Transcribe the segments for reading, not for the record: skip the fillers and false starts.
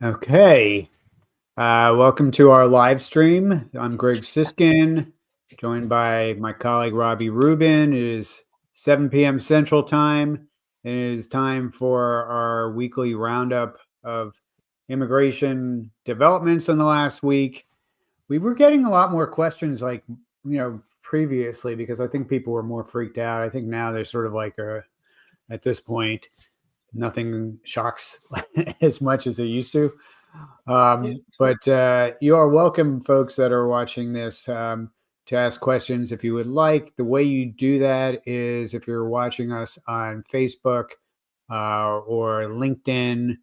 Okay. Welcome to our live stream. I'm Greg Siskind, joined by my colleague Robby Rubin. It is 7 p.m. Central Time. And it is time for our weekly roundup of immigration developments in the last week. We were getting a lot more questions previously, because I think people were more freaked out. I think now they're sort of at this point, nothing shocks as much as it used to. But you are welcome, folks that are watching this, to ask questions if you would like. The way you do that is if you're watching us on Facebook or LinkedIn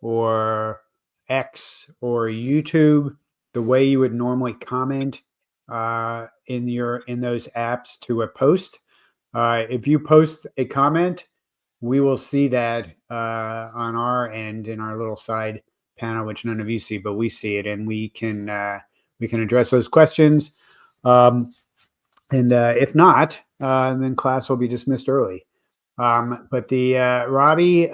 or X or YouTube, the way you would normally comment in those apps to a post. If you post a comment, we will see that on our end in our little side panel, which none of you see, but we see it, and we can address those questions. And if not, then class will be dismissed early. But the Robby,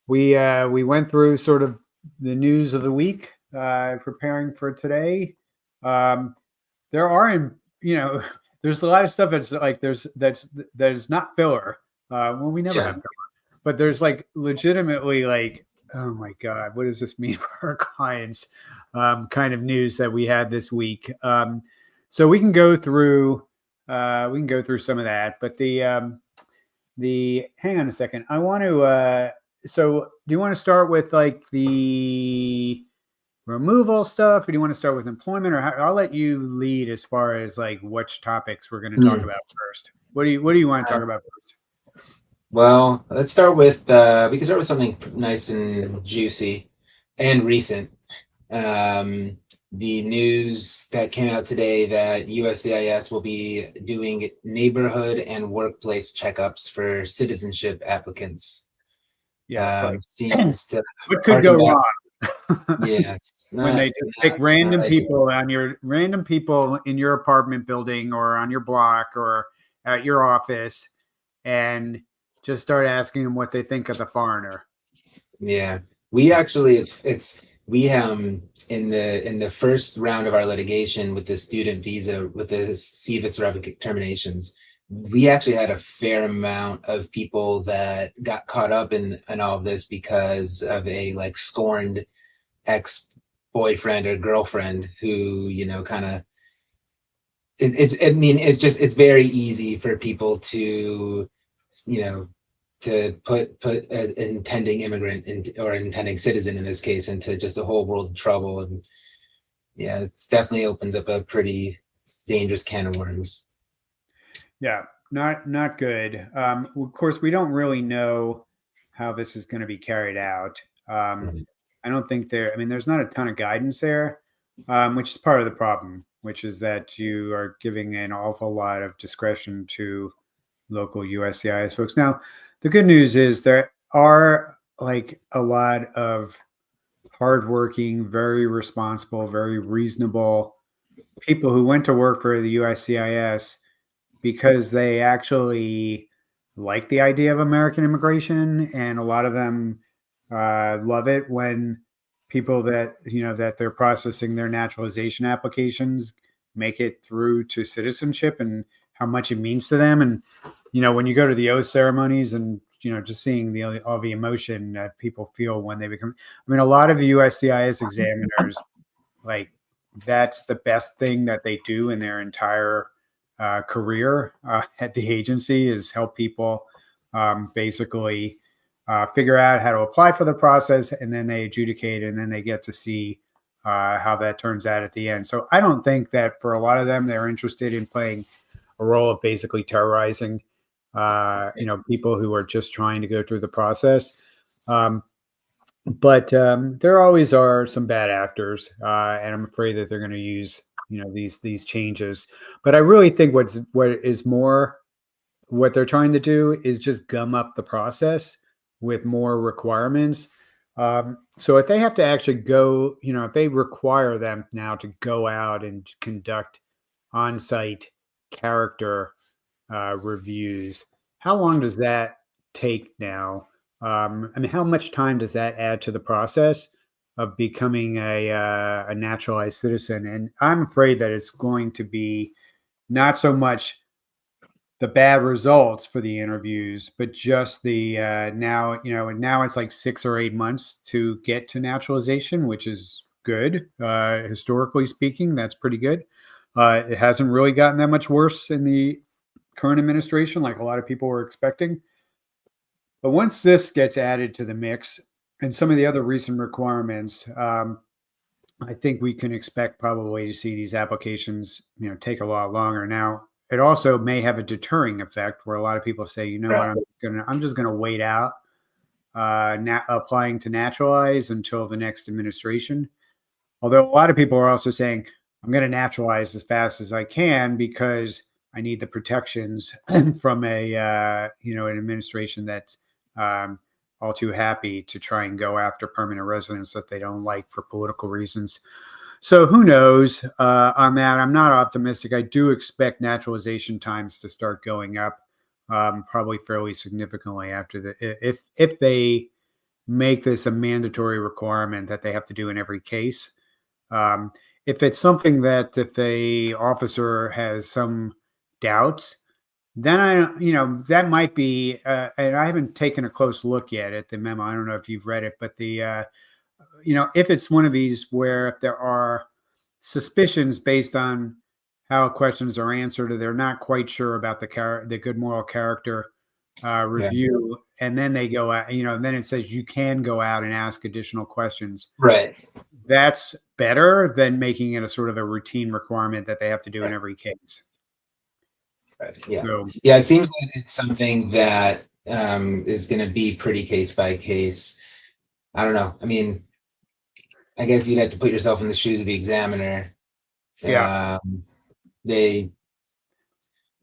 we went through sort of the news of the week, preparing for today. There are, there's a lot of stuff that's not filler. Well, we never have filler, but there's legitimately oh my God, what does this mean for our clients? Kind of news that we had this week. So we can go through some of that, but hang on a second. I want to. So do you want to start with the removal stuff, or do you want to start with employment, or I'll let you lead as far as which topics we're going to talk about first. What do you want to talk about first? Well, let's start with we can start with something nice and juicy and recent. The news that came out today that USCIS will be doing neighborhood and workplace checkups for citizenship applicants. Yeah, seems to what could go wrong? Yes, when they just pick random people in your apartment building or on your block or at your office and just start asking them what they think of the foreigner. Yeah, we actually we in the first round of our litigation with the student visa with the CVIS redeterminations, we actually had a fair amount of people that got caught up in all of this because of a scorned ex-boyfriend or girlfriend who kind of it's very easy for people to to put an intending immigrant or intending citizen in this case into just a whole world of trouble. And yeah, it definitely opens up a pretty dangerous can of worms. Yeah, not good. Of course, we don't really know how this is going to be carried out. I don't think there's not a ton of guidance there, which is part of the problem, which is that you are giving an awful lot of discretion to local USCIS folks. Now, the good news is there are a lot of hardworking, very responsible, very reasonable people who went to work for the USCIS because they actually like the idea of American immigration, and a lot of them love it when people that they're processing their naturalization applications make it through to citizenship, and how much it means to them. And when you go to the oath ceremonies and just seeing all the emotion that people feel when they become. A lot of USCIS examiners, that's the best thing that they do in their entire career at the agency, is help people basically figure out how to apply for the process, and then they adjudicate, and then they get to see how that turns out at the end. So I don't think that for a lot of them, they're interested in playing a role of basically terrorizing people who are just trying to go through the process. But there always are some bad actors, and I'm afraid that they're going to use these changes. But I really think what they're trying to do is just gum up the process with more requirements. So if they have to actually go, if they require them now to go out and conduct on-site character reviews, how long does that take now? How much time does that add to the process? of becoming a naturalized citizen. And I'm afraid that it's going to be not so much the bad results for the interviews, but just the now, and now it's like 6 or 8 months to get to naturalization, which is good. Historically speaking, that's pretty good. It hasn't really gotten that much worse in the current administration, like a lot of people were expecting. But once this gets added to the mix and some of the other recent requirements, I think we can expect probably to see these applications, take a lot longer. Now, it also may have a deterring effect where a lot of people say, you know what, I'm just gonna wait out applying to naturalize until the next administration. Although a lot of people are also saying, I'm going to naturalize as fast as I can because I need the protections from an administration that's all too happy to try and go after permanent residents that they don't like for political reasons. So who knows on that? I'm not optimistic. I do expect naturalization times to start going up probably fairly significantly after if they make this a mandatory requirement that they have to do in every case. If it's something that if a officer has some doubts, then that might be, and I haven't taken a close look yet at the memo. I don't know if you've read it, but if it's one of these where if there are suspicions based on how questions are answered, or they're not quite sure about the good moral character review, and then they go out, then it says you can go out and ask additional questions. Right. That's better than making it a sort of a routine requirement that they have to do in every case. Right. Yeah. So, yeah, it seems like it's something that is going to be pretty case by case. I don't know. I mean, I guess you'd have to put yourself in the shoes of the examiner. Yeah. They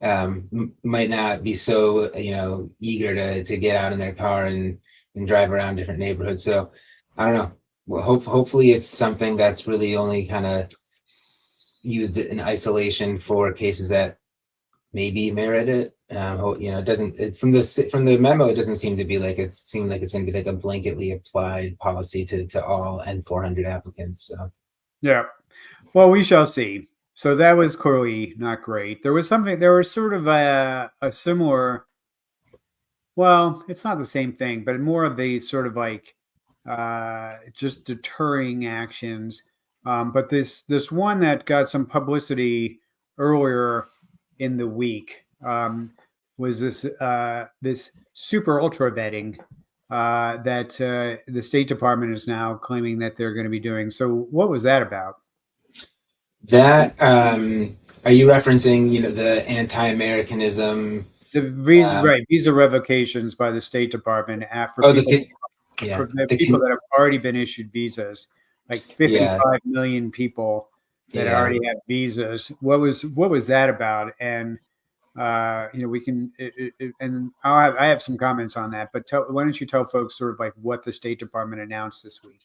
might not be so eager to get out in their car and drive around different neighborhoods. So I don't know. Well, hopefully it's something that's really only kind of used in isolation for cases that maybe merit it. It doesn't. From the memo, it doesn't seem to be like it seemed like it's going to be like a blanketly applied policy to all N400 applicants. So yeah. Well, we shall see. So that was clearly not great. There was sort of a similar, well, it's not the same thing, but more of the sort of like just deterring actions. But this one that got some publicity earlier in the week was this super ultra vetting that the State Department is now claiming that they're going to be doing. So what was that about? that are you referencing the anti-Americanism? The visa revocations by the State Department for people that have already been issued visas, like 55 million people that already have visas. What was that about? And we can, and I have some comments on that. But why don't you tell folks sort of like what the State Department announced this week?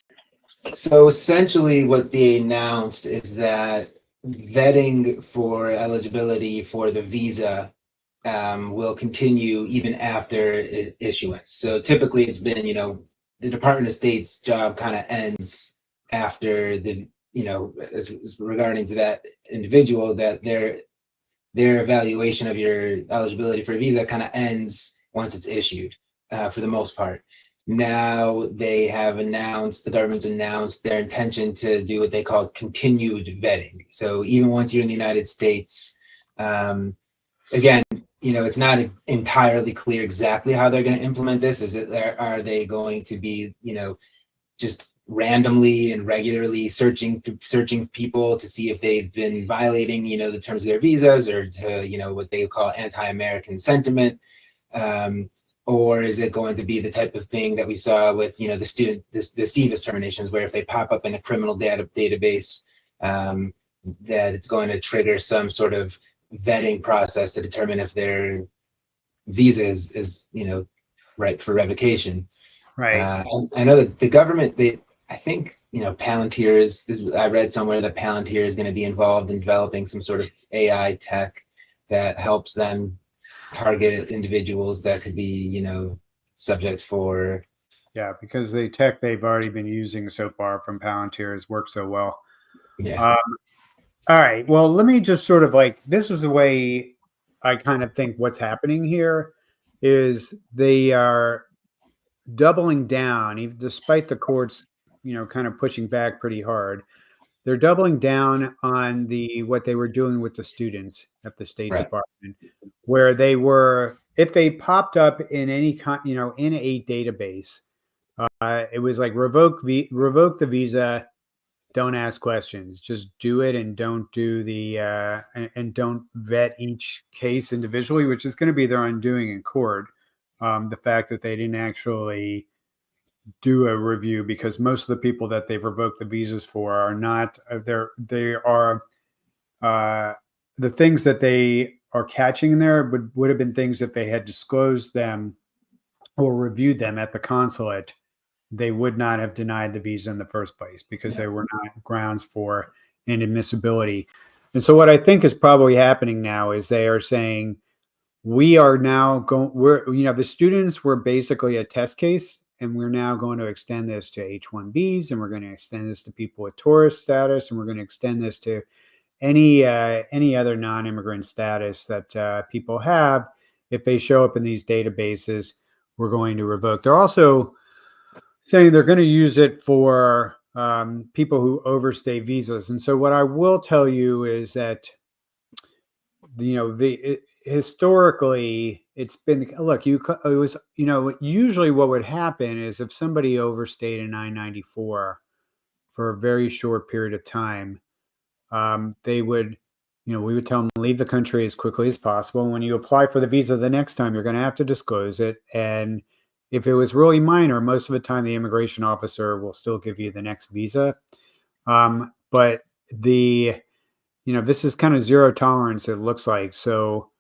So essentially, what they announced is that vetting for eligibility for the visa will continue even after issuance. So typically it's been, the Department of State's job kind of ends after the, as regarding to that individual, that their evaluation of your eligibility for a visa kind of ends once it's issued, for the most part. Now the government's announced their intention to do what they call continued vetting. So even once you're in the United States, again, it's not entirely clear exactly how they're going to implement this. Are they going to be, just randomly and regularly searching people to see if they've been violating, the terms of their visas, or to, what they call anti-American sentiment? Or is it going to be the type of thing that we saw with, the SEVIS terminations, where if they pop up in a criminal database, that it's going to trigger some sort of vetting process to determine if their visa is ripe for revocation. Right. I know that the government, I think, Palantir I read somewhere that Palantir is going to be involved in developing some sort of AI tech that helps them target individuals that could be, subject for Yeah, because the tech they've already been using so far from Palantir has worked so well. Yeah. All right. Well, let me just sort of like, this is the way I kind of think what's happening here is they are doubling down, even despite the courts, kind of pushing back pretty hard. They're doubling down on what they were doing with the students at the State Right. Department, where they were, if they popped up in any in a database, it was like revoke the visa, don't ask questions, just do it, and don't do the and don't vet each case individually, which is going to be their undoing in court. The fact that they didn't actually do a review, because most of the people that they've revoked the visas for are not they are the things that they are catching in there would have been things if they had disclosed them or reviewed them at the consulate. They would not have denied the visa in the first place, because they were not grounds for inadmissibility. And so what I think is probably happening now is they are saying, we are now going, the students were basically a test case, and we're now going to extend this to H-1Bs, and we're going to extend this to people with tourist status, and we're going to extend this to any other non-immigrant status that people have. If they show up in these databases, we're going to revoke. They're also saying they're going to use it for people who overstay visas. And so what I will tell you is that, historically, it's been, look, it was, usually what would happen is if somebody overstayed an I-94 for a very short period of time, they would, we would tell them to leave the country as quickly as possible. When you apply for the visa the next time, you're going to have to disclose it. And if it was really minor, most of the time the immigration officer will still give you the next visa. But this is kind of zero tolerance, it looks like. So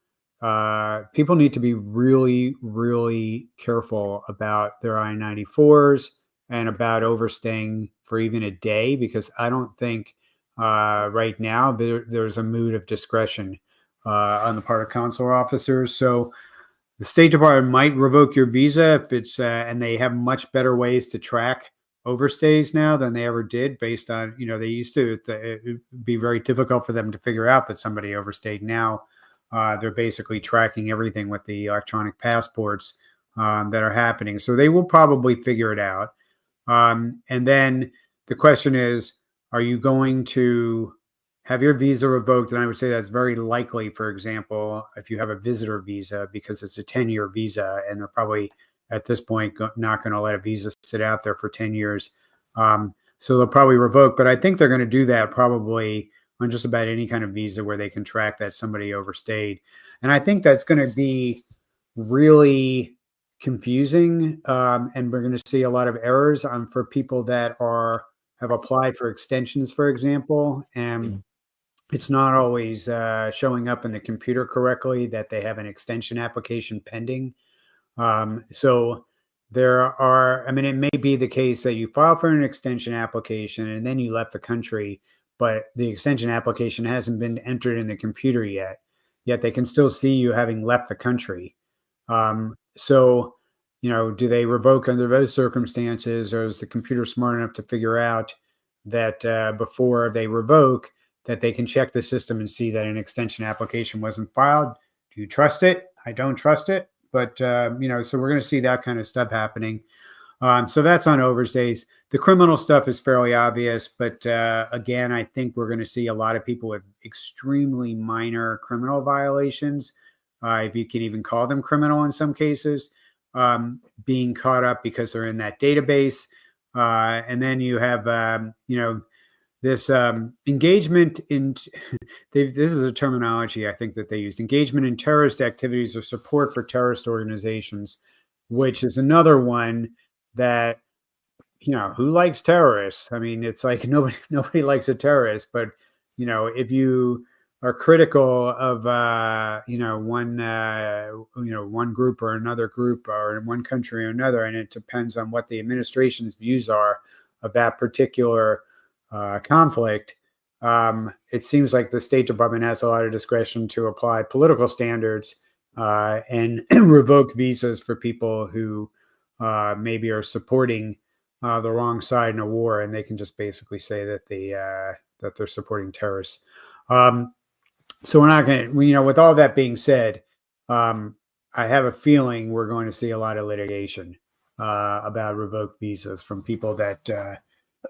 people need to be really, really careful about their I-94s and about overstaying for even a day, because I don't think right now there's a mood of discretion on the part of consular officers. So the State Department might revoke your visa if it's, and they have much better ways to track overstays now than they ever did, based on, they used to, it'd be very difficult for them to figure out that somebody overstayed. Now they're basically tracking everything with the electronic passports that are happening. So they will probably figure it out. And then the question is, are you going to have your visa revoked? And I would say that's very likely, for example, if you have a visitor visa, because it's a 10-year visa, and they're probably at this point not going to let a visa sit out there for 10 years. So they'll probably revoke, but I think they're going to do that probably on just about any kind of visa where they can track that somebody overstayed. And I think that's going to be really confusing. And we're going to see a lot of errors for people that have applied for extensions, for example, and it's not always showing up in the computer correctly that they have an extension application pending. So it may be the case that you file for an extension application and then you left the country, but the extension application hasn't been entered in the computer yet they can still see you having left the country. So, do they revoke under those circumstances, or is the computer smart enough to figure out that before they revoke, that they can check the system and see that an extension application wasn't filed? Do you trust it? I don't trust it. But, so we're going to see that kind of stuff happening. So that's on overstays. The criminal stuff is fairly obvious. But again, I think we're going to see a lot of people with extremely minor criminal violations, if you can even call them criminal in some cases, being caught up because they're in that database. And then you have, this engagement in, this is a terminology I think that they use, engagement in terrorist activities or support for terrorist organizations, which is another one that, who likes terrorists? I mean, it's like nobody likes a terrorist, but, if you are critical of, one group or another group, or in one country or another, and it depends on what the administration's views are of that particular conflict, it seems like the State Department has a lot of discretion to apply political standards and revoke visas for people who maybe are supporting the wrong side in a war, and they can just basically say that that they're supporting terrorists. So we're not going to, with all that being said, I have a feeling we're going to see a lot of litigation about revoked visas from people that,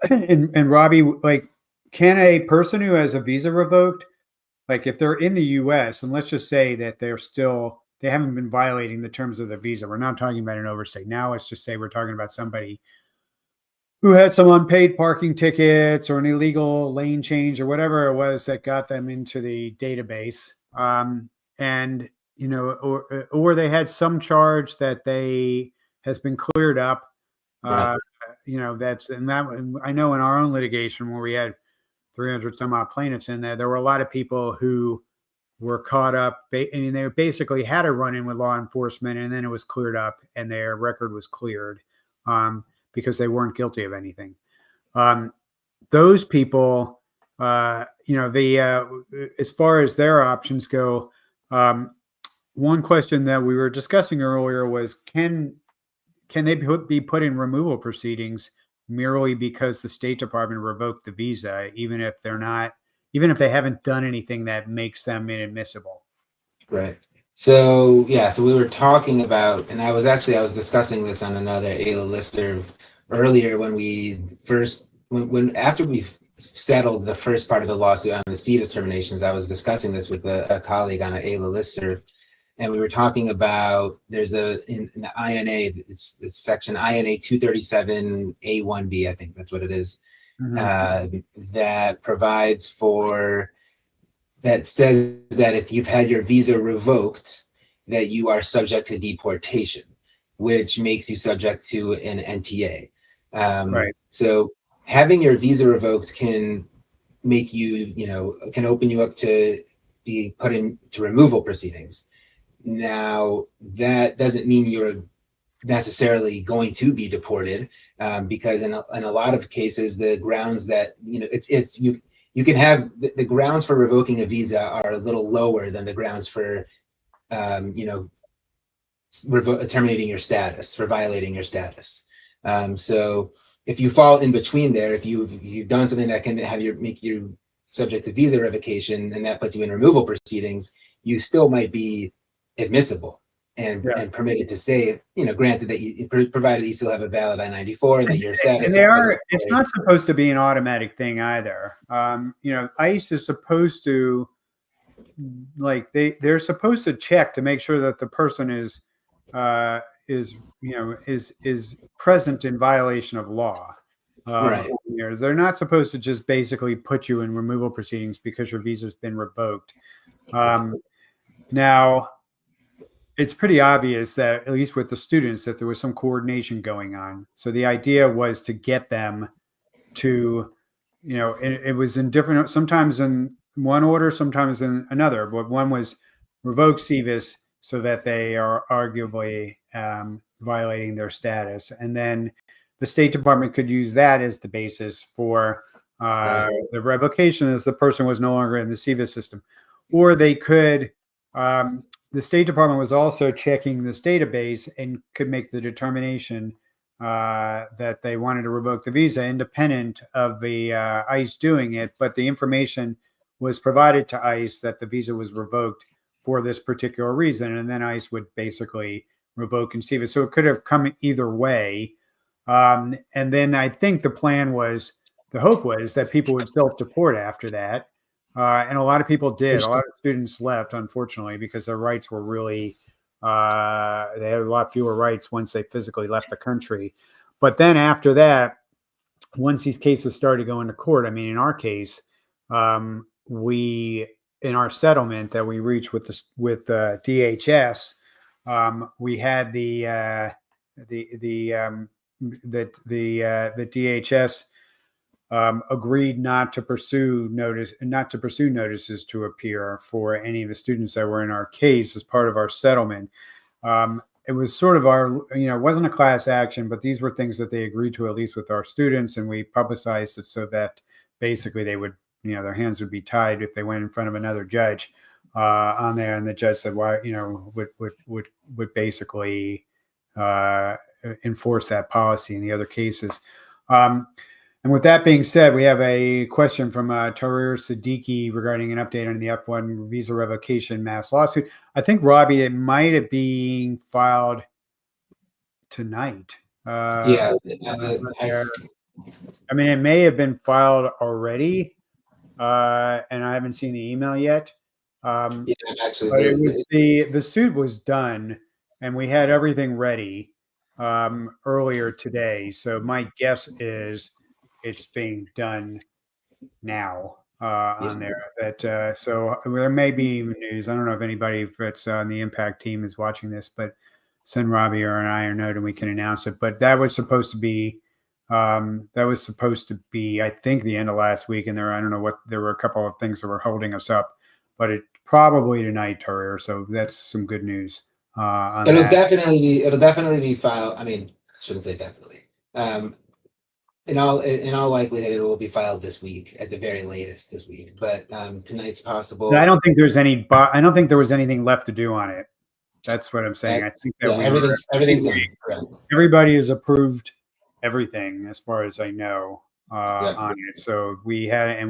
and Robbie, like, can a person who has a visa revoked, like if they're in the US, and let's just say that they haven't been violating the terms of the visa. We're not talking about an overstay. Now let's just say we're talking about somebody who had some unpaid parking tickets or an illegal lane change or whatever it was that got them into the database. And, or they had some charge that has been cleared up. Right. And I know in our own litigation where we had 300 some odd plaintiffs in there were a lot of people who were caught up and they basically had a run-in with law enforcement, and then it was cleared up and their record was cleared because they weren't guilty of anything. Those people, as far as their options go, one question that we were discussing earlier was, can they be put in removal proceedings merely because the State Department revoked the visa, even if they haven't done anything that makes them inadmissible? Right. So yeah, so we were talking about, and I was discussing this on another AILA listserv earlier when after we settled the first part of the lawsuit on the CDIS terminations. I was discussing this with a colleague on an AILA listserv, and we were talking about in the INA, it's section INA 237A1B, I think that's what it is, that provides for, that says that if you've had your visa revoked, that you are subject to deportation, which makes you subject to an NTA. Right. So having your visa revoked can make you, can open you up to be put into removal proceedings. Now, that doesn't mean you're necessarily going to be deported, because in a lot of cases, the grounds that, you can have the grounds for revoking a visa are a little lower than the grounds for, terminating your status, for violating your status. So if you fall in between there, if you've done something that can make you subject to visa revocation, and that puts you in removal proceedings, you still might be admissible and permitted to stay, granted that provided that you still have a valid I-94 and that your status it's not supposed to be an automatic thing either. ICE is supposed to, they're supposed to check to make sure that the person is present in violation of law. Right. They're not supposed to just basically put you in removal proceedings because your visa's been revoked. Now, it's pretty obvious that, at least with the students, that there was some coordination going on. So the idea was to get them to, it was in different, sometimes in one order, sometimes in another, but one was revoke CVIS so that they are arguably violating their status. And then the State Department could use that as the basis for the revocation, as the person was no longer in the CVIS system. Or they could, the State Department was also checking this database and could make the determination that they wanted to revoke the visa independent of the ICE doing it. But the information was provided to ICE that the visa was revoked for this particular reason. And then ICE would basically revoke and see it. So it could have come either way. And then I think the hope was that people would self-deport after that. And a lot of people did. A lot of students left, unfortunately, because their rights were really, they had a lot fewer rights once they physically left the country. But then after that, once these cases started going to court, I mean, in our case, in our settlement that we reached with DHS, we had the DHS agreed not to pursue notices to appear for any of the students that were in our case as part of our settlement. It was sort of it wasn't a class action, but these were things that they agreed to, at least with our students, and we publicized it so that basically they would, their hands would be tied if they went in front of another judge on there, and the judge said, why, would basically enforce that policy in the other cases. And with that being said, we have a question from Tarir Siddiqui regarding an update on the F1 visa revocation mass lawsuit. I think, Robbie, it might have been filed tonight. Yeah, I mean, it may have been filed already, and I haven't seen the email yet. yeah, actually, But it was the suit was done, and we had everything ready earlier today. So my guess is it's being done now on there. That so there may be news. I don't know if anybody that's on the Impact team is watching this, but send Robbie or an I a note and we can announce it. But that was supposed to be I think the end of last week, and I don't know what, there were a couple of things that were holding us up, but it probably tonight, Tarir. So that's some good news. It'll definitely be filed. I mean, I shouldn't say definitely. In all likelihood, it will be filed this week at the very latest this week. But tonight's possible. I don't think there's any. I don't think there was anything left to do on it. That's what I'm saying. I think that everything's done. Correct. Everybody has approved everything, as far as I know, on it. So we had a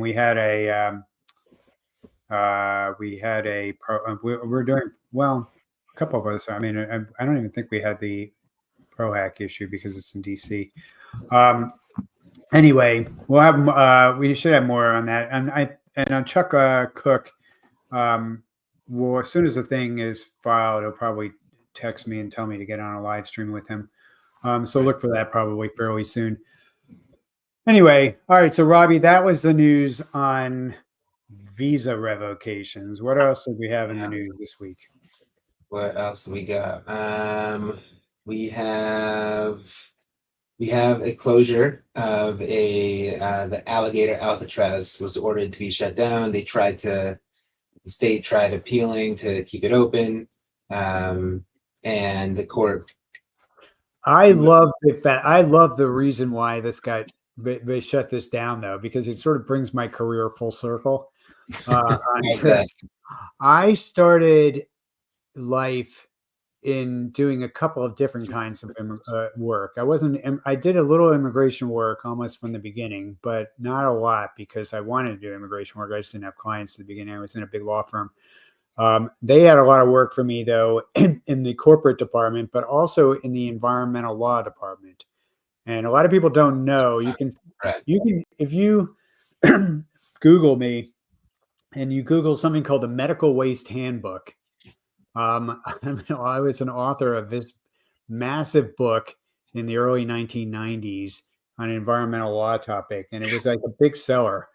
we're doing well. A couple of us. I mean, I don't even think we had the ProHack issue because it's in DC. Anyway, we'll have we should have more on that. And on Chuck Cook, well, as soon as the thing is filed, he'll probably text me and tell me to get on a live stream with him. So look for that probably fairly soon. Anyway, all right. So Robbie, that was the news on visa revocations. What else did we have in the news this week? What else we got? We have a closure of the Alligator Alcatraz was ordered to be shut down. The state tried appealing to keep it open, and the court. I love the reason why they shut this down, though, because it sort of brings my career full circle. I started life in doing a couple of different kinds of work. I did a little immigration work almost from the beginning, but not a lot because I wanted to do immigration work. I just didn't have clients at the beginning. I was in a big law firm. They had a lot of work for me, though, in the corporate department, but also in the environmental law department. And a lot of people don't know. You can if you Google me and you Google something called the Medical Waste Handbook. I was an author of this massive book in the early 1990s on an environmental law topic, and it was like a big seller.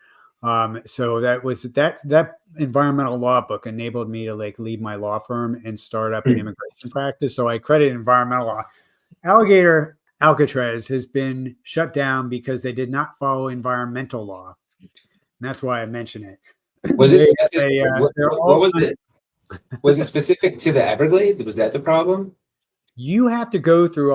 So that environmental law book enabled me to leave my law firm and start up an immigration practice. So I credit environmental law. Alligator Alcatraz has been shut down because they did not follow environmental law. And that's why I mention it. Was it? What was it? Was it specific to the Everglades? Was that the problem? You have to go through there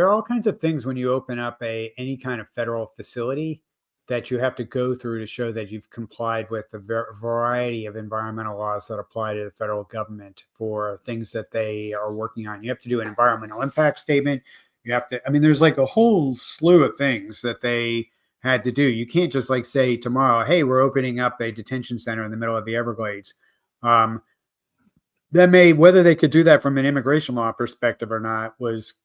are all kinds of things when you open up any kind of federal facility that you have to go through to show that you've complied with a variety of environmental laws that apply to the federal government for things that they are working on. You have to do an environmental impact statement. There's like a whole slew of things that they had to do. You can't just say tomorrow, hey, we're opening up a detention center in the middle of the Everglades. Whether they could do that from an immigration law perspective or not was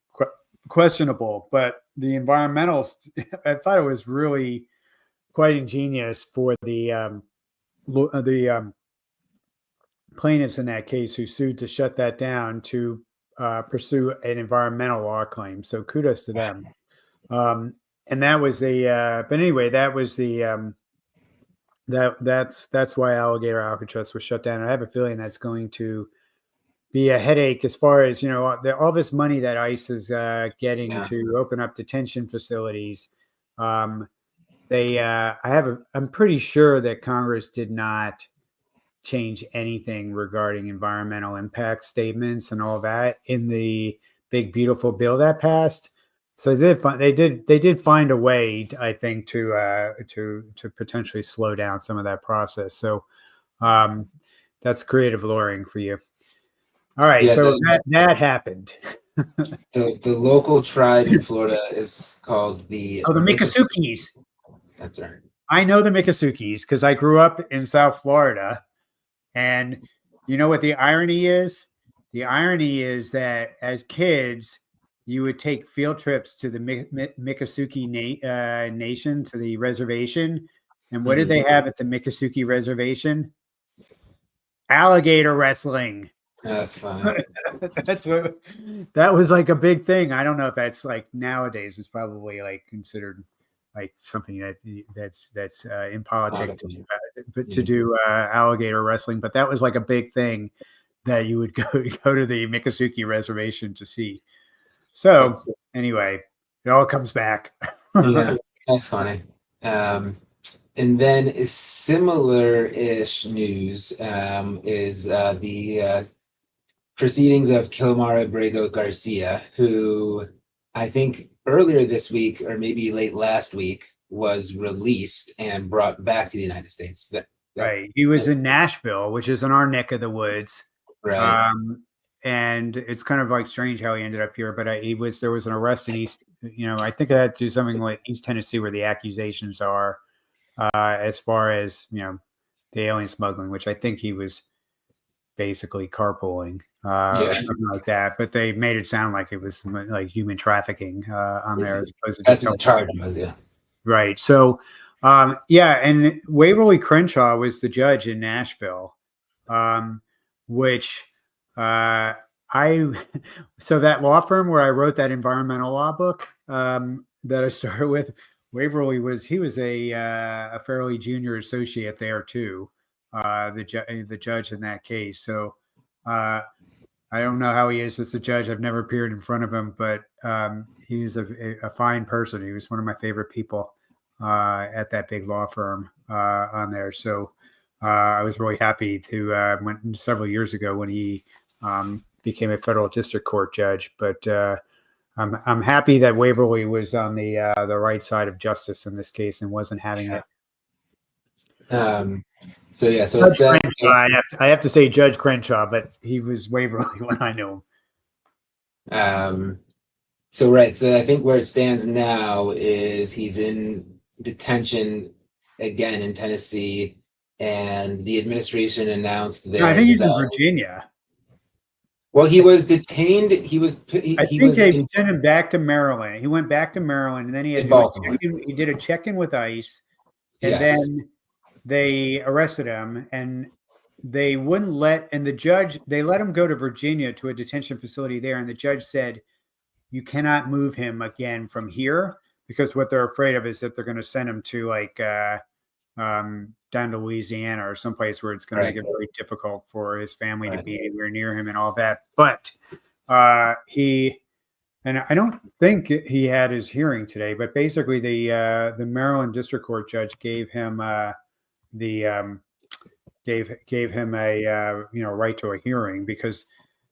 questionable, but the environmentalists, I thought it was really quite ingenious for the plaintiffs in that case who sued to shut that down to pursue an environmental law claim. So kudos to them. And that was but anyway, that was that's why Alligator Alcatraz was shut down. I have a feeling that's going to be a headache as far as all this money that ICE is getting to open up detention facilities. I'm pretty sure that Congress did not change anything regarding environmental impact statements and all that in the big beautiful bill that passed. So they did find a way, I think, to potentially slow down some of that process. So that's creative lawyering for you. All right, so that happened. The local tribe in Florida is called the Oh, the Miccosukee. Miccosukes. That's right. I know the Miccosukes because I grew up in South Florida. And you know what the irony is? The irony is that as kids, you would take field trips to the Miccosukee Nation, to the reservation. And what did Mhm. they have at the Miccosukee reservation? Alligator wrestling. That's funny. That's what that was like a big thing. I don't know if that's like nowadays it's probably like considered like something that's in politics, Probably. but to Yeah. do alligator wrestling. But that was like a big thing that you would go to the Miccosukee reservation to see. So anyway, it all comes back. Yeah, that's funny. Um, and then similar-ish news is the proceedings of Kilmar Abrego Garcia, who I think earlier this week or maybe late last week was released and brought back to the United States. Right. He was in Nashville, which is in our neck of the woods. Right. Um, and it's kind of like strange how he ended up here, but there was an arrest in East, I think it had to do something like East Tennessee where the accusations are, as far as, the alien smuggling, which I think he was basically carpooling, or Yeah. something like that. But they made it sound like it was like human trafficking, on there as opposed to That's just what the helping. charge was, yeah. Right. So, yeah, and Waverly Crenshaw was the judge in Nashville, which I, so that law firm where I wrote that environmental law book that I started with, he was a fairly junior associate there too, the judge in that case. So, I don't know how he is as a judge. I've never appeared in front of him, but he was a fine person. He was one of my favorite people at that big law firm on there. So I was really happy to went several years ago when he became a federal district court judge. But I'm happy that Waverly was on the right side of justice in this case and wasn't having Yeah. it. So yeah, so it Judge says Crenshaw, I have to say Judge Crenshaw, but he was Waverly when I knew him. So right, so I think where it stands now is he's in detention again in Tennessee, and the administration announced No, I their think he's in desire. Virginia. Well, he was detained. He was I he think was they in, sent him back to Maryland. He went back to Maryland, and then he had in to do a Baltimore. check-in. He did a check-in with ICE, and Yes, then they arrested him, and they wouldn't and they let him go to Virginia to a detention facility there, and the judge said, you cannot move him again from here because what they're afraid of is that they're going to send him to like down to Louisiana or someplace where it's going to make it very difficult for his family to be anywhere near him and all that. But and I don't think he had his hearing today, but basically the Maryland District Court judge gave him gave him a right to a hearing because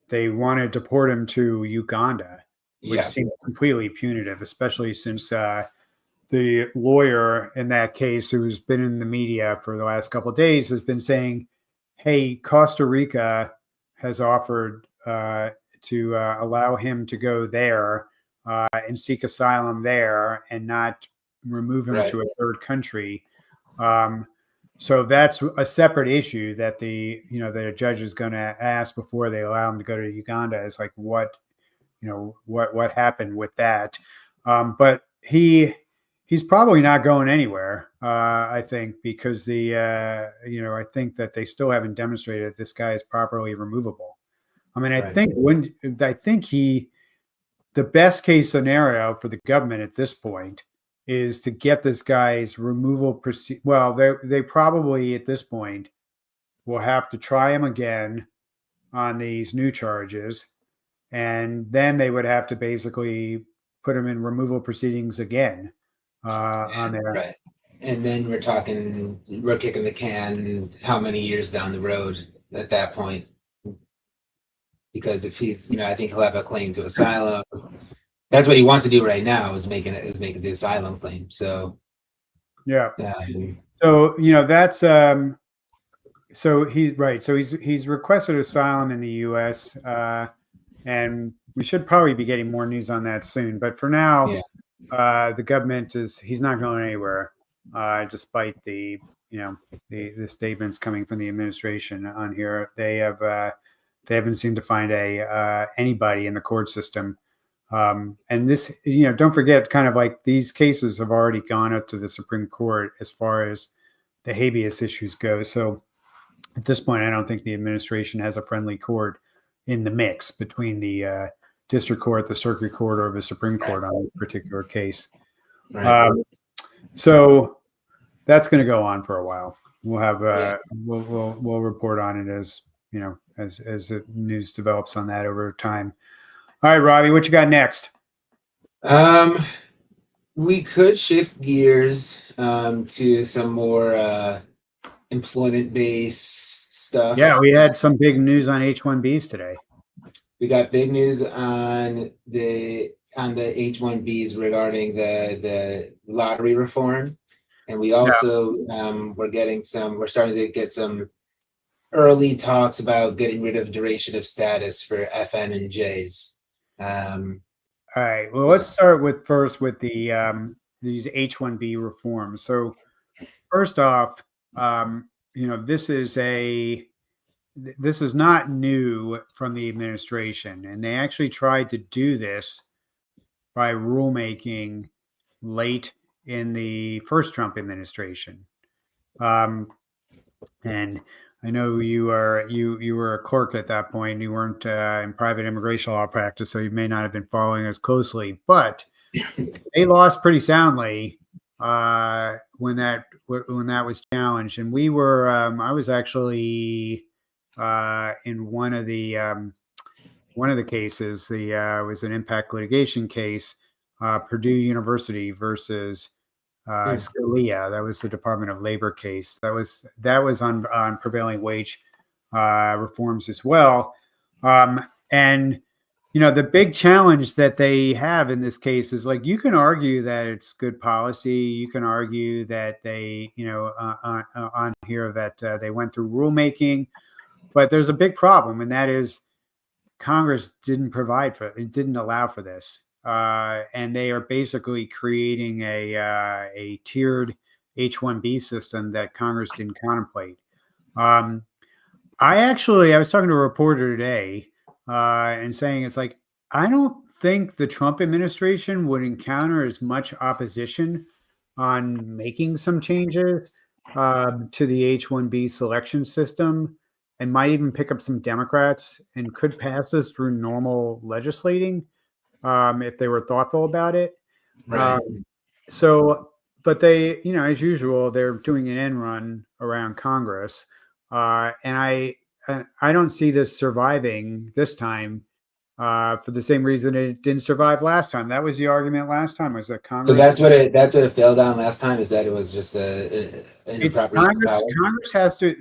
they want to deport him to Uganda, which yeah, seems completely punitive, especially since the lawyer in that case, who's been in the media for the last couple of days, has been saying, "Hey, Costa Rica has offered to allow him to go there and seek asylum there and not remove him right, to a third country." Um, so that's a separate issue that that a judge is going to ask before they allow him to go to Uganda. Is like what happened with that, but he's probably not going anywhere. I think because I think that they still haven't demonstrated that this guy is properly removable. I mean, I think the best case scenario for the government at this point is to get this guy's removal. Well, they probably at this point will have to try him again on these new charges, and then they would have to basically put him in removal proceedings again on there. right. And then we're kicking the can how many years down the road at that point? Because if he's, I think he'll have a claim to asylum. That's what he wants to do right now is making the asylum claim. So Yeah. um, So that's so he's right. So he's requested asylum in the U.S. and we should probably be getting more news on that soon. But for now, the government he's not going anywhere, despite the the statements coming from the administration on here. They haven't seemed to find anybody in the court system. And this, don't forget, kind of like these cases have already gone up to the Supreme Court as far as the habeas issues go. So at this point, I don't think the administration has a friendly court in the mix between the district court, the circuit court, or the Supreme Court on this particular case. Right. So that's going to go on for a while. We'll have we'll report on it as as the news develops on that over time. All right, Robbie, what you got next? We could shift gears to some more employment-based stuff. Yeah, we had some big news on H-1Bs today. We got big news on the H-1Bs regarding the lottery reform, and we also we're starting to get some early talks about getting rid of duration of status for FN and Js. All right. Well, let's start first with the these H-1B reforms. So first off, this is not new from the administration, and they actually tried to do this by rulemaking late in the first Trump administration. And I know you were a clerk at that point. You weren't in private immigration law practice, so you may not have been following as closely. But they lost pretty soundly when that was challenged. And we were I was actually in one of the cases. Was an impact litigation case, Purdue University versus Scalia. That was the Department of Labor case. That was on prevailing wage reforms as well. And the big challenge that they have in this case is, like, you can argue that it's good policy. You can argue that they, on here that they went through rulemaking, but there's a big problem, and that is Congress didn't allow for this. And they are basically creating a tiered H-1B system that Congress didn't contemplate. I was talking to a reporter today and saying, it's like, I don't think the Trump administration would encounter as much opposition on making some changes to the H-1B selection system, and might even pick up some Democrats and could pass this through normal legislating if they were thoughtful about it. Right. But they, as usual, they're doing an end run around Congress. And I don't see this surviving this time for the same reason it didn't survive last time. That was the argument last time, was that Congress. So that's what it fell down last time, is that it was just an improper use of power? Congress has to.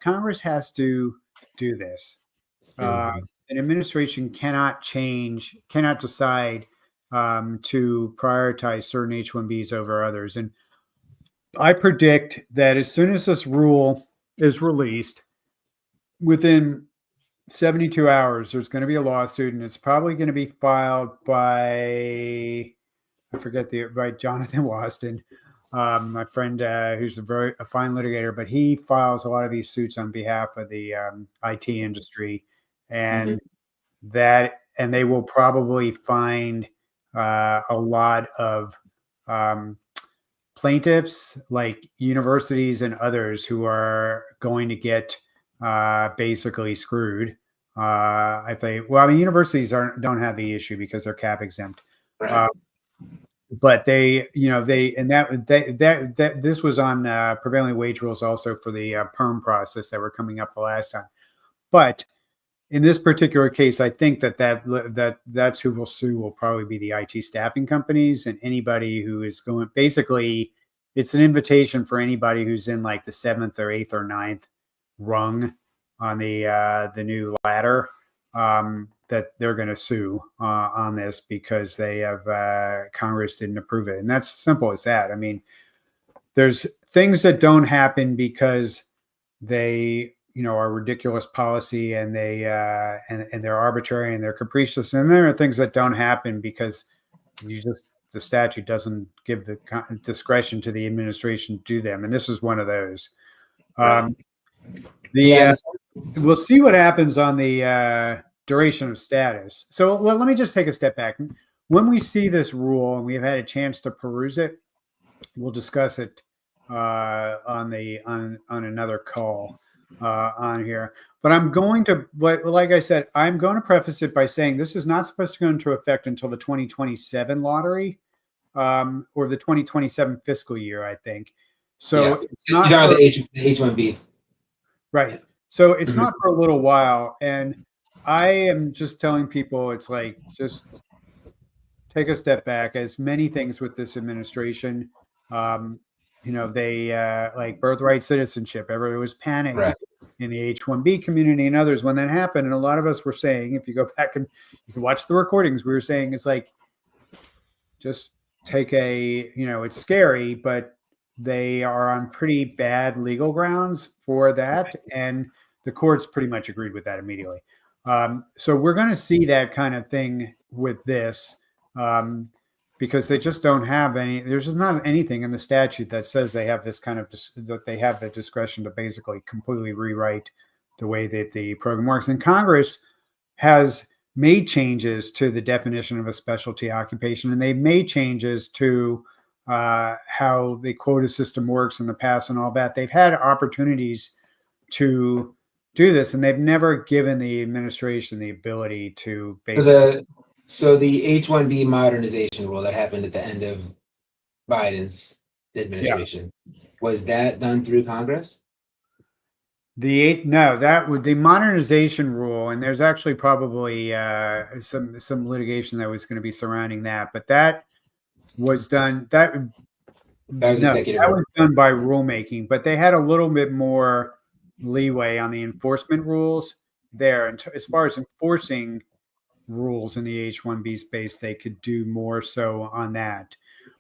Congress has to do this. An administration cannot decide to prioritize certain H-1Bs over others. And I predict that as soon as this rule is released, within 72 hours, there's going to be a lawsuit, and it's probably going to be filed by Jonathan Waston, my friend, who's a fine litigator, but he files a lot of these suits on behalf of the IT industry, and they will probably find a lot of plaintiffs, like universities and others, who are going to get basically screwed. Universities don't have the issue because they're cap exempt. Right. But this was on prevailing wage rules also for the perm process that were coming up the last time. But in this particular case, I think that's who will sue will probably be the IT staffing companies, and anybody who is going. Basically, it's an invitation for anybody who's in like the 7th or 8th or 9th rung on the new ladder, that they're going to sue on this because they have Congress didn't approve it, and that's simple as that. I mean, there's things that don't happen because they our ridiculous policy, and and they're arbitrary and they're capricious, and there are things that don't happen because the statute doesn't give the discretion to the administration to do them, and this is one of those. Right. The we'll see what happens on the duration of status. So let me just take a step back. When we see this rule and we've had a chance to peruse it, we'll discuss it on another call on here. But I'm going to, like I said, I'm going to preface it by saying this is not supposed to go into effect until the 2027 lottery or the 2027 fiscal year, I think. So it's not the H-1B. Right. So it's not for a little while. And I am just telling people, it's like, just take a step back. As many things with this administration, they like birthright citizenship. Everybody was panicked in the H-1B community and others when that happened. And a lot of us were saying, if you go back and you can watch the recordings, we were saying, it's like, just take it's scary, but they are on pretty bad legal grounds for that. And the courts pretty much agreed with that immediately. So we're going to see that kind of thing with this because they just don't have there's just not anything in the statute that says they have this kind of, that they have the discretion to basically completely rewrite the way that the program works. And Congress has made changes to the definition of a specialty occupation, and they've made changes to how the quota system works in the past and all that. They've had opportunities to do this, and they've never given the administration the ability to basically. So the H-1B modernization rule that happened at the end of Biden's administration, was that done through Congress? The modernization rule, and there's actually probably some litigation that was going to be surrounding that, but that was done. That was done by rulemaking, but they had a little bit more leeway on the enforcement rules there. And as far as enforcing rules in the H-1B space, they could do more so on that.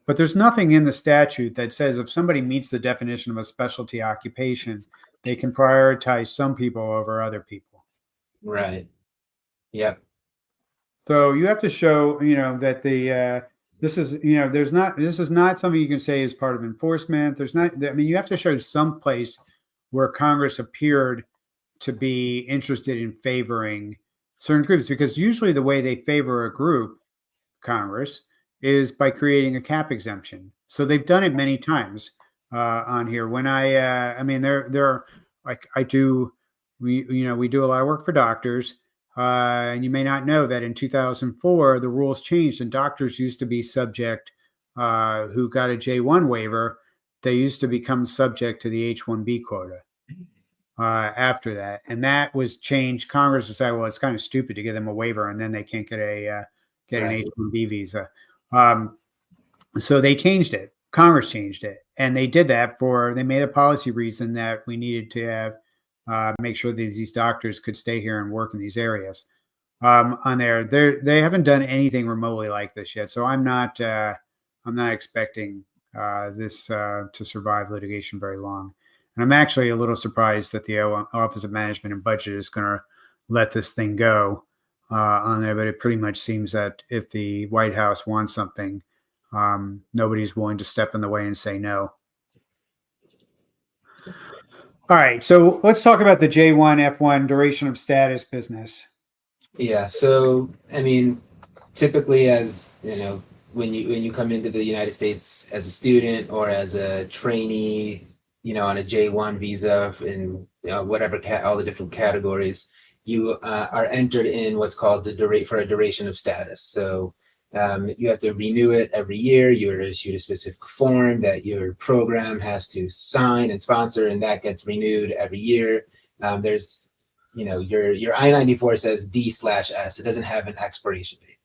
But there's nothing in the statute that says if somebody meets the definition of a specialty occupation, they can prioritize some people over other people. Right. Yep. So you have to show, that this is not something you can say is part of enforcement. You have to show some place where Congress appeared to be interested in favoring certain groups, because usually the way they favor a group, Congress, is by creating a cap exemption. So they've done it many times on here. When we do a lot of work for doctors, and you may not know that in 2004 the rules changed, and doctors used to be subject, who got a J1 waiver, they used to become subject to the H-1B quota after that, and that was changed. Congress decided, well, it's kind of stupid to give them a waiver and then they can't get an H-1B visa. So they changed it. Congress changed it, and they did that they made a policy reason that we needed to have make sure that these doctors could stay here and work in these areas. On there, they haven't done anything remotely like this yet. So I'm not expecting this to survive litigation very long. And I'm actually a little surprised that the Office of Management and Budget is going to let this thing go on there. But it pretty much seems that if the White House wants something, nobody's willing to step in the way and say no. All right, so let's talk about the J1, F1 duration of status business. Yeah, so typically, as when you come into the United States as a student or as a trainee, on a J1 visa in whatever all the different categories, you are entered in what's called for a duration of status. So you have to renew it every year. You're issued a specific form that your program has to sign and sponsor, and that gets renewed every year. There's, your I-94 says D/S. It doesn't have an expiration date.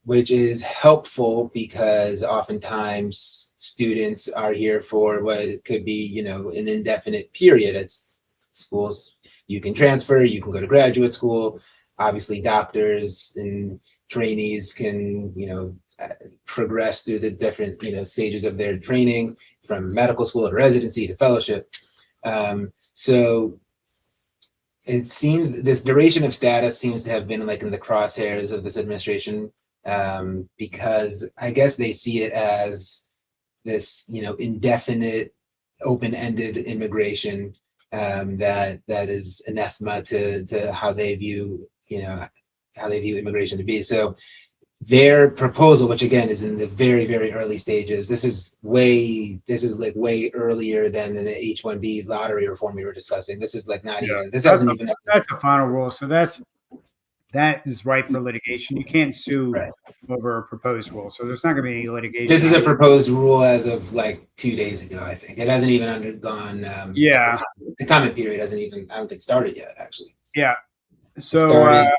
Which is helpful because oftentimes students are here for what could be, an indefinite period at schools. You can transfer, you can go to graduate school. Obviously, doctors and trainees can, progress through the different, stages of their training, from medical school to residency to fellowship. So it seems this duration of status seems to have been like in the crosshairs of this administration, because I guess they see it as this, indefinite, open-ended immigration, that is anathema to how they view, how they view immigration to be. So their proposal, which again is in the very, very early stages, this is like way earlier than the H-1B lottery reform we were discussing. This is like not even, this hasn't even. That's a final rule. So that is ripe for litigation. You can't sue Right. over a proposed rule. So there's not going to be any litigation. This is a proposed rule as of like 2 days ago, I think. It hasn't even undergone, the comment period hasn't even, I don't think, started yet, actually. Yeah. So, all right.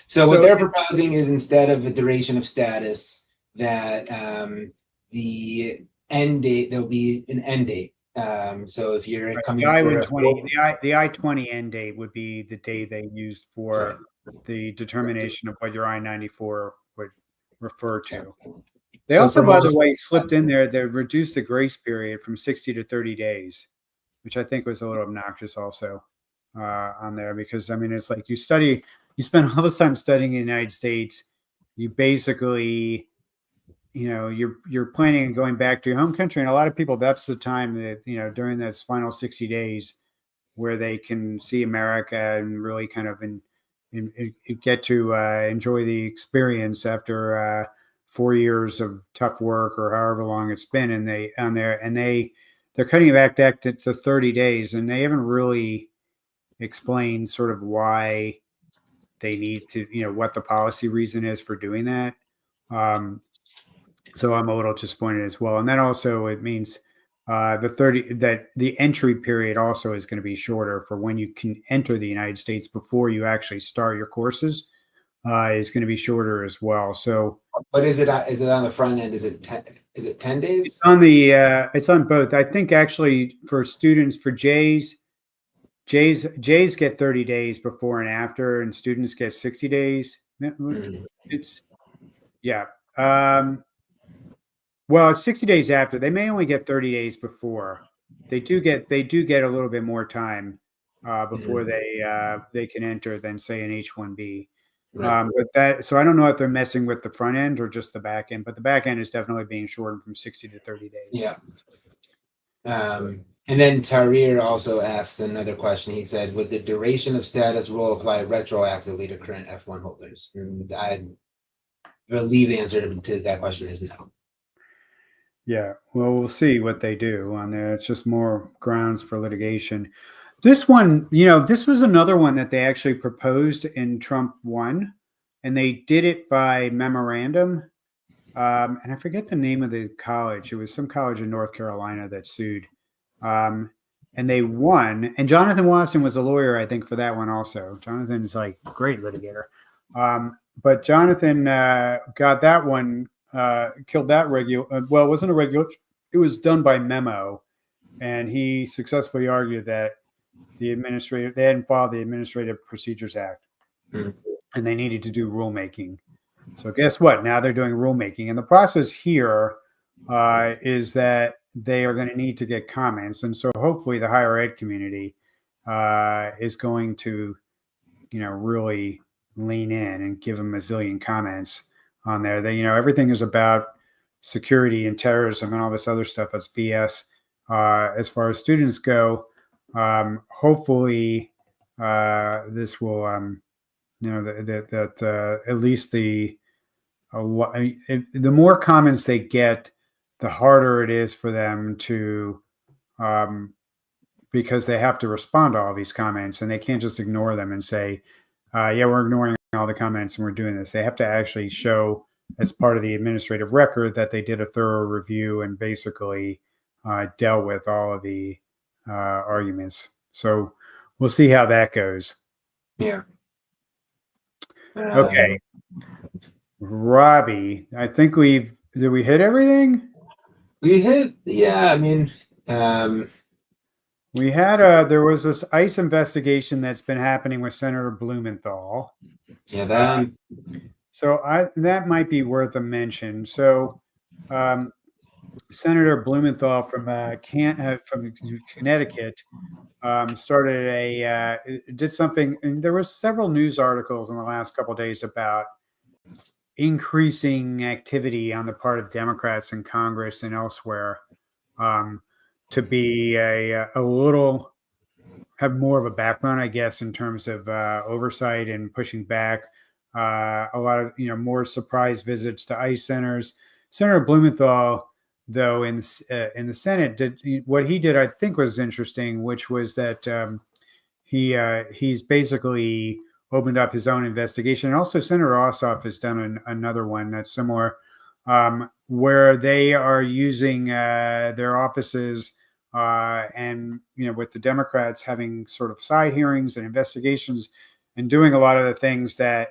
So what they're proposing is, instead of a duration of status, that the end date, there'll be an end date. So if you're coming the I-20 end date would be the day they used for the determination of what your I-94 would refer to. They also, by the way, slipped in there, they reduced the grace period from 60 to 30 days, which I think was a little obnoxious also on there, because I mean, it's like you spend all this time studying in the United States, you basically, you're planning on going back to your home country. And a lot of people, that's the time that, during those final 60 days where they can see America and really kind of get to enjoy the experience after 4 years of tough work or however long it's been. And they're cutting it back to 30 days, and they haven't really explained sort of why they need to, what the policy reason is for doing that. So I'm a little disappointed as well. And then also it means that the entry period also is going to be shorter for when you can enter the United States before you actually start your courses, is going to be shorter as well. So what is it? Is it on the front end? Is it 10 days? It's on both. I think actually for students, for J's get 30 days before and after, and students get 60 days. It's well, it's 60 days after. They may only get 30 days before. They do get a little bit more time before they can enter than, say, an H-1B. Right. So I don't know if they're messing with the front end or just the back end, but the back end is definitely being shortened from 60 to 30 days. Yeah. And then Tahrir also asked another question. He said, would the duration of status rule apply retroactively to current F1 holders? And I believe the answer to that question is no. Yeah, well, we'll see what they do on there. It's just more grounds for litigation. This one, this was another one that they actually proposed in Trump 1, and they did it by memorandum. And I forget the name of the college. It was some college in North Carolina that sued. And they won. And Jonathan Watson was a lawyer, I think, for that one also. Jonathan's like a great litigator. But Jonathan got that one, killed that well, it wasn't a regular, it was done by memo. And he successfully argued that they hadn't followed the Administrative Procedures Act, and they needed to do rulemaking. So guess what? Now they're doing rulemaking. And the process here is that they are going to need to get comments. And so hopefully the higher ed community is going to, really lean in and give them a zillion comments on there. They, everything is about security and terrorism and all this other stuff. That's BS. As far as students go, hopefully this will, that at least the more comments they get, the harder it is for them to, because they have to respond to all these comments, and they can't just ignore them and say, yeah, we're ignoring all the comments and we're doing this. They have to actually show, as part of the administrative record, that they did a thorough review and basically dealt with all of the arguments. So we'll see how that goes. Yeah. Okay. Robby, I think did we hit everything? We hit, yeah, I mean, we had there was this ICE investigation that's been happening with Senator Blumenthal. Yeah, so that might be worth a mention. So Senator Blumenthal from Connecticut did something, and there was several news articles in the last couple of days about increasing activity on the part of Democrats in Congress and elsewhere to be a little have more of a backbone, I guess, in terms of oversight and pushing back. A lot of more surprise visits to ICE centers. Senator Blumenthal, though, in the Senate, did what he did. I think was interesting, which was that he's basically opened up his own investigation. And also, Senator Ossoff has done another one that's similar, where they are using their offices and with the Democrats having sort of side hearings and investigations and doing a lot of the things that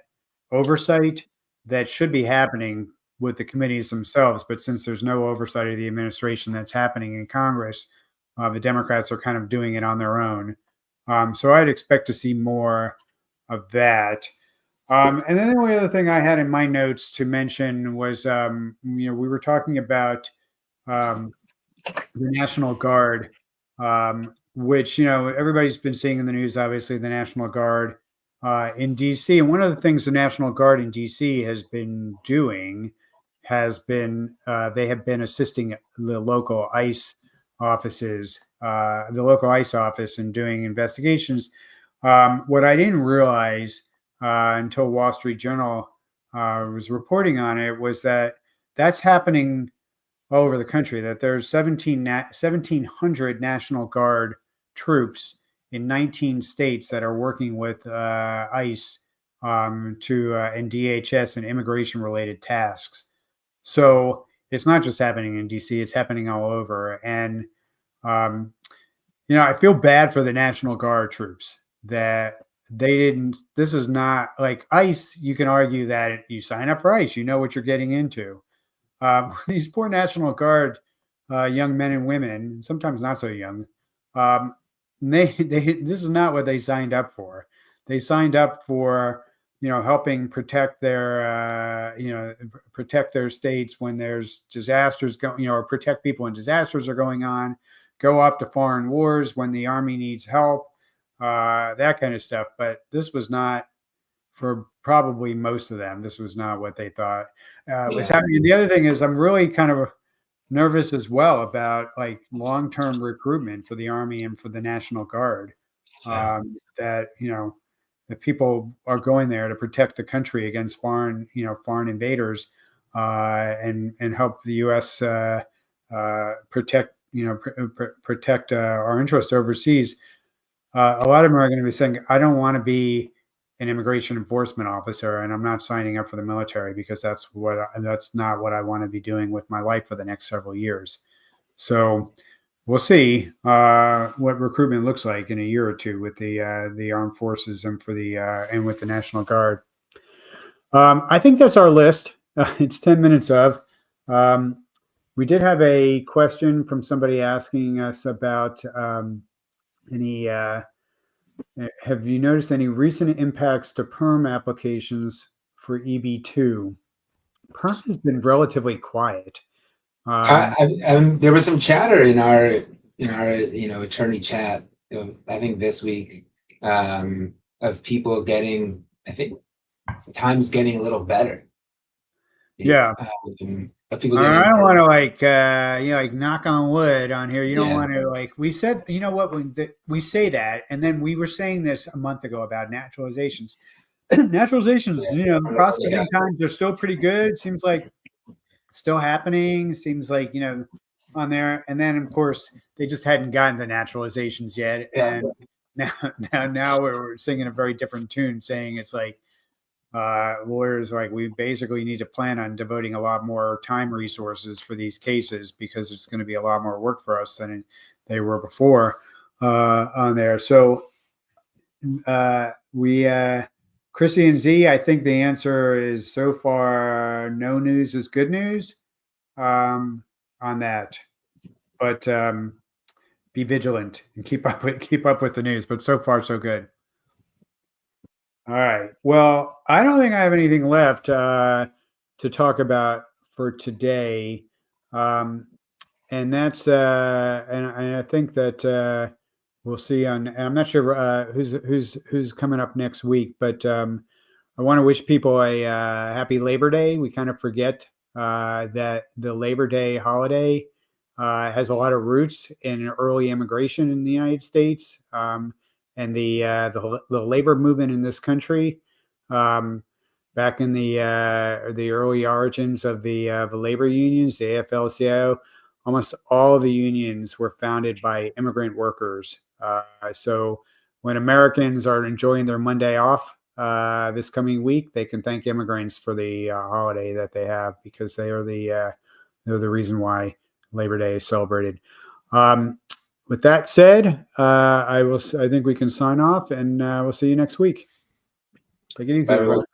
oversight that should be happening with the committees themselves. But since there's no oversight of the administration that's happening in Congress, the Democrats are kind of doing it on their own. So I'd expect to see more of that. And then the only other thing I had in my notes to mention was, we were talking about the National Guard, which, everybody's been seeing in the news, obviously, the National Guard in D.C. And one of the things the National Guard in D.C. has been doing has been they have been assisting the local ICE offices, the local ICE office, in doing investigations. What I didn't realize until Wall Street Journal was reporting on it was that that's happening all over the country, that there's 1,700 National Guard troops in 19 states that are working with ICE and DHS and immigration related tasks. So it's not just happening in DC, it's happening all over. And, I feel bad for the National Guard troops that this is not like ICE. You can argue that you sign up for ICE, you know what you're getting into. These poor National Guard young men and women, sometimes not so young, this is not what they signed up for. They signed up for, helping protect their, protect their states when there's disasters going, or protect people when disasters are going on, go off to foreign wars when the army needs help, that kind of stuff. But this was not, for probably most of them, this was not what they thought was happening. And the other thing is, I'm really kind of nervous as well about like long-term recruitment for the Army and for the National Guard. That that people are going there to protect the country against foreign invaders and help the U.S. Protect protect our interests overseas. A lot of them are going to be saying, "I don't want to be an immigration enforcement officer, and I'm not signing up for the military because that's not what I want to be doing with my life for the next several years." So we'll see what recruitment looks like in a year or two with the armed forces and and with the National Guard. I think that's our list. It's 10 minutes of. We did have a question from somebody asking us about any. Have you noticed any recent impacts to perm applications for EB2? Perm has been relatively quiet. There was some chatter in our attorney chat, I think this week, of people getting, I think times getting a little better. Yeah. I don't want to like knock on wood on here. You don't want to like, we said, we say that, and then we were saying this a month ago about naturalizations. Naturalizations, prosecuting times are still pretty good. Seems like it's still happening. Seems like, on there. And then of course they just hadn't gotten the naturalizations yet. And now we're singing a very different tune, saying it's like, lawyers like, we basically need to plan on devoting a lot more time resources for these cases because it's going to be a lot more work for us than they were before on there. So Chrissy and Z, I think the answer is so far no news is good news on that, but be vigilant and keep up with the news. But so far so good. All right. Well, I don't think I have anything left to talk about for today. and that's and I think that we'll see on. I'm not sure who's coming up next week, but I want to wish people a happy Labor Day. We kind of forget that the Labor Day holiday has a lot of roots in early immigration in the United States, and the labor movement in this country. Um, Back in the early origins of the labor unions, the AFL-CIO, almost all of the unions were founded by immigrant workers. So when Americans are enjoying their Monday off this coming week, they can thank immigrants for the holiday that they have, because they're the reason why Labor Day is celebrated. With that said, I think we can sign off, and we'll see you next week. Take it easy, Bye, everyone. everyone.